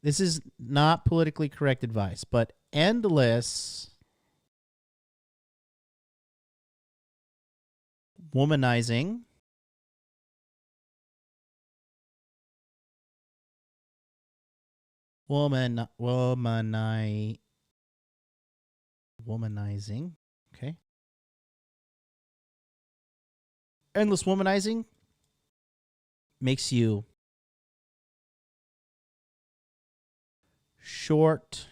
This is not politically correct advice, but endless womanizing womanizing, okay? Endless womanizing makes you short-term.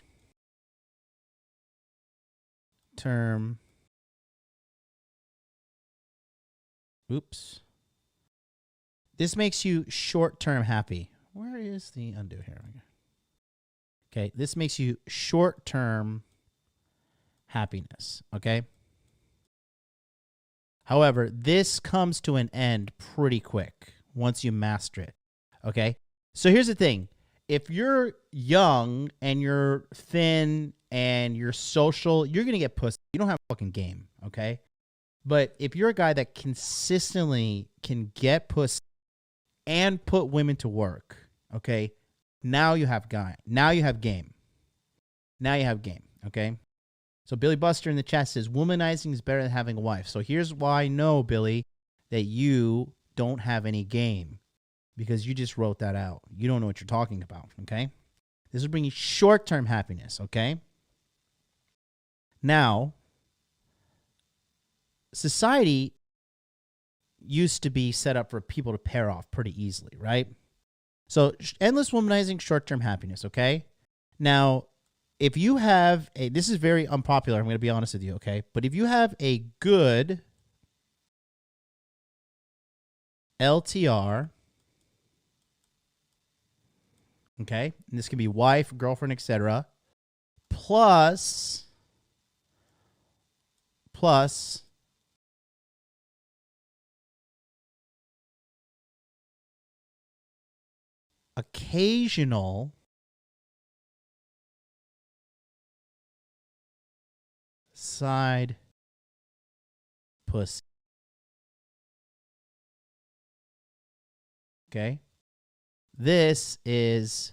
Oops. This makes you short-term happy. Where is the undo here? Okay, this makes you short-term happiness, okay? However, this comes to an end pretty quick once you master it, okay? So here's the thing. If you're young and you're thin and you're social, you're going to get pussy. You don't have a fucking game, okay? But if you're a guy that consistently can get pussy and put women to work, okay, now you have game. Now you have game, okay? So Billy Buster in the chat says, womanizing is better than having a wife. So here's why I know, Billy, that you don't have any game, because you just wrote that out. You don't know what you're talking about, okay? This will bring you short-term happiness, okay? Now, society used to be set up for people to pair off pretty easily, right? So endless womanizing, short-term happiness, okay? Now, if you have a, this is very unpopular, I'm going to be honest with you, okay? But if you have a good LTR, okay, and this can be wife, girlfriend, etc., plus occasional side pussy. Okay? This is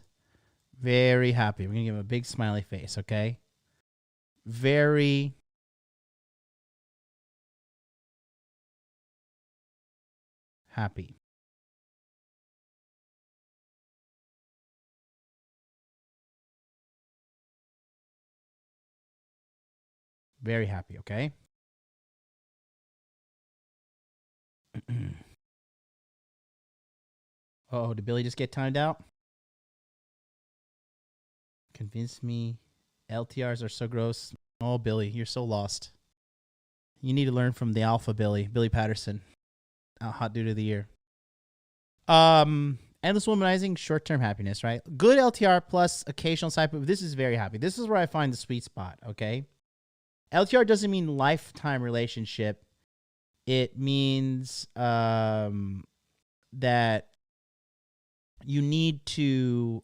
very happy. We're going to give him a big smiley face, okay? Very happy. Very happy, okay? Oh, did Billy just get timed out? Convince me LTRs are so gross. Oh, Billy, you're so lost. You need to learn from the alpha Billy Patterson. Hot dude of the year. Endless womanizing, short-term happiness, right? Good LTR plus occasional side, but this is very happy. This is where I find the sweet spot, okay? LTR doesn't mean lifetime relationship. It means that you need to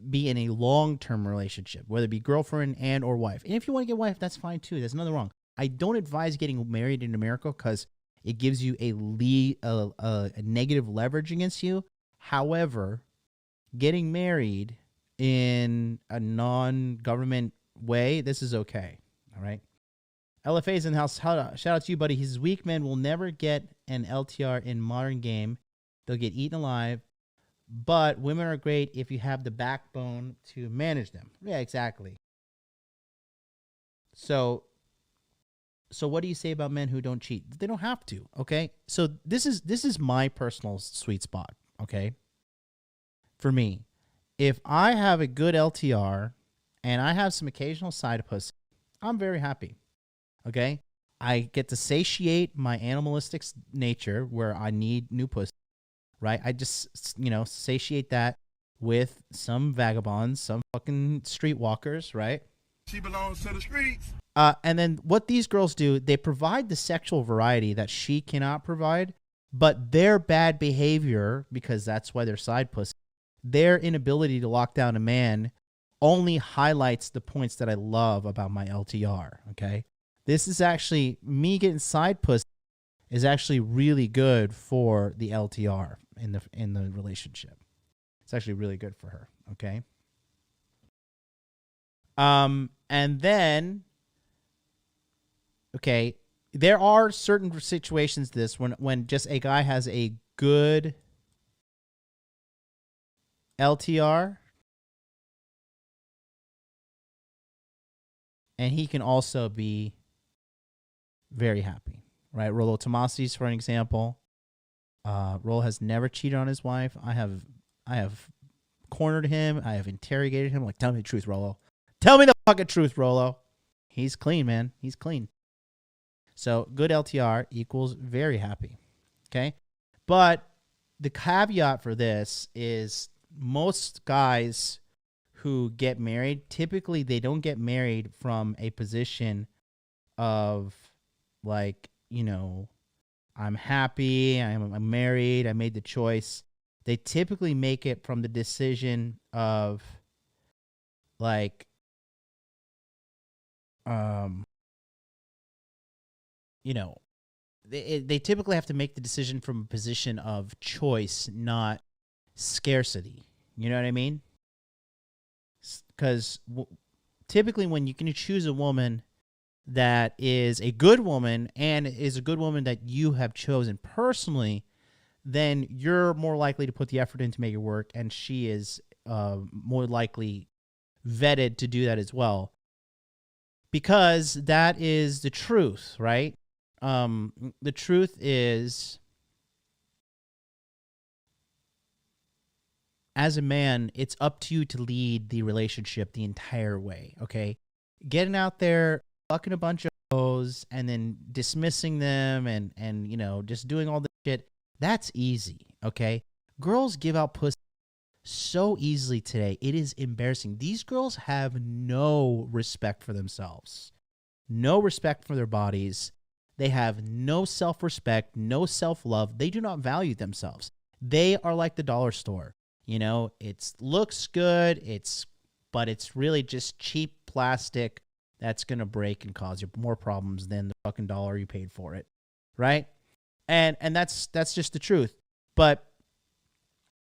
be in a long-term relationship, whether it be girlfriend and or wife. And if you want to get wife, that's fine too. There's nothing wrong. I don't advise getting married in America because it gives you a negative leverage against you. However, getting married in a non-government way, this is okay. All right. LFA's in the house. Shout out to you, buddy. He says, weak men will never get an LTR in modern game. They'll get eaten alive. But women are great if you have the backbone to manage them. Yeah, exactly. So what do you say about men who don't cheat? They don't have to, okay? So this is my personal sweet spot, okay? For me, if I have a good LTR and I have some occasional side pussy, I'm very happy, okay? I get to satiate my animalistic nature where I need new pussy, right? I just, satiate that with some vagabonds, some fucking streetwalkers, right? She belongs to the streets. And then what these girls do, they provide the sexual variety that she cannot provide, but their bad behavior, because that's why they're side pussy, their inability to lock down a man only highlights the points that I love about my LTR, okay? This is actually, me getting side pussy is actually really good for the LTR in the relationship. It's actually really good for her. Okay. And then, okay, there are certain situations when just a guy has a good LTR, and he can also be very happy, right? Rollo Tomasi's, for an example. Rollo has never cheated on his wife. I have cornered him. I have interrogated him. Like, tell me the truth, Rollo. Tell me the fucking truth, Rollo. He's clean, man. He's clean. So good LTR equals very happy. Okay. But the caveat for this is most guys who get married, typically they don't get married from a position of like, I'm happy, I'm married, I made the choice. They typically make it from the decision of like, they typically have to make the decision from a position of choice, not scarcity. You know what I mean? Because typically when you can choose a woman that is a good woman and is a good woman that you have chosen personally, then you're more likely to put the effort in to make it work, and she is more likely vetted to do that as well. Because that is the truth, right? The truth is, as a man, it's up to you to lead the relationship the entire way, okay? Getting out there, fucking a bunch of hoes, and then dismissing them and just doing all the shit, that's easy, okay? Girls give out pussy so easily today. It is embarrassing. These girls have no respect for themselves, no respect for their bodies. They have no self-respect, no self-love. They do not value themselves. They are like the dollar store. It looks good, but it's really just cheap plastic that's going to break and cause you more problems than the fucking dollar you paid for it, right? And that's just the truth. But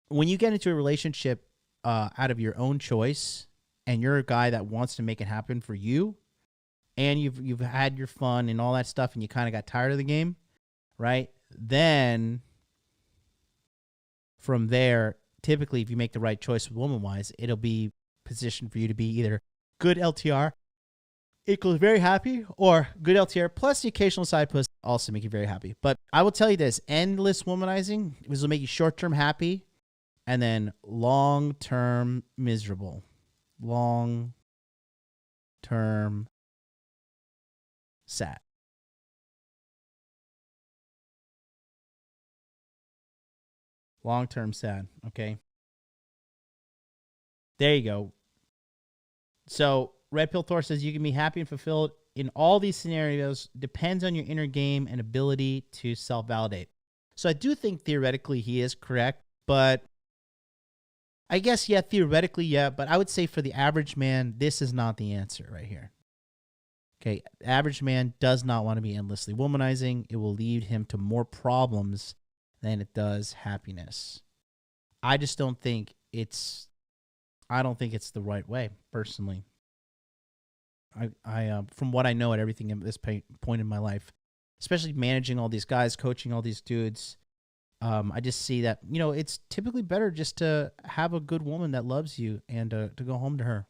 when you get into a relationship out of your own choice, and you're a guy that wants to make it happen for you, and you've had your fun and all that stuff, and you kind of got tired of the game, right? Then from there, typically, if you make the right choice woman-wise, it'll be positioned for you to be either good LTR equals very happy, or good LTR plus the occasional side puss also make you very happy. But I will tell you this, endless womanizing will make you short-term happy and then long-term miserable. Long-term sad. Long-term sad, okay? There you go. So Red Pill Thor says you can be happy and fulfilled in all these scenarios. Depends on your inner game and ability to self-validate. So I do think theoretically he is correct, but I guess, yeah, theoretically, yeah. But I would say for the average man, this is not the answer right here. Okay, the average man does not want to be endlessly womanizing. It will lead him to more problems than it does happiness. I just don't think it's the right way, personally. I from what I know at everything at this point in my life, especially managing all these guys, coaching all these dudes, I just see that, it's typically better just to have a good woman that loves you and to go home to her.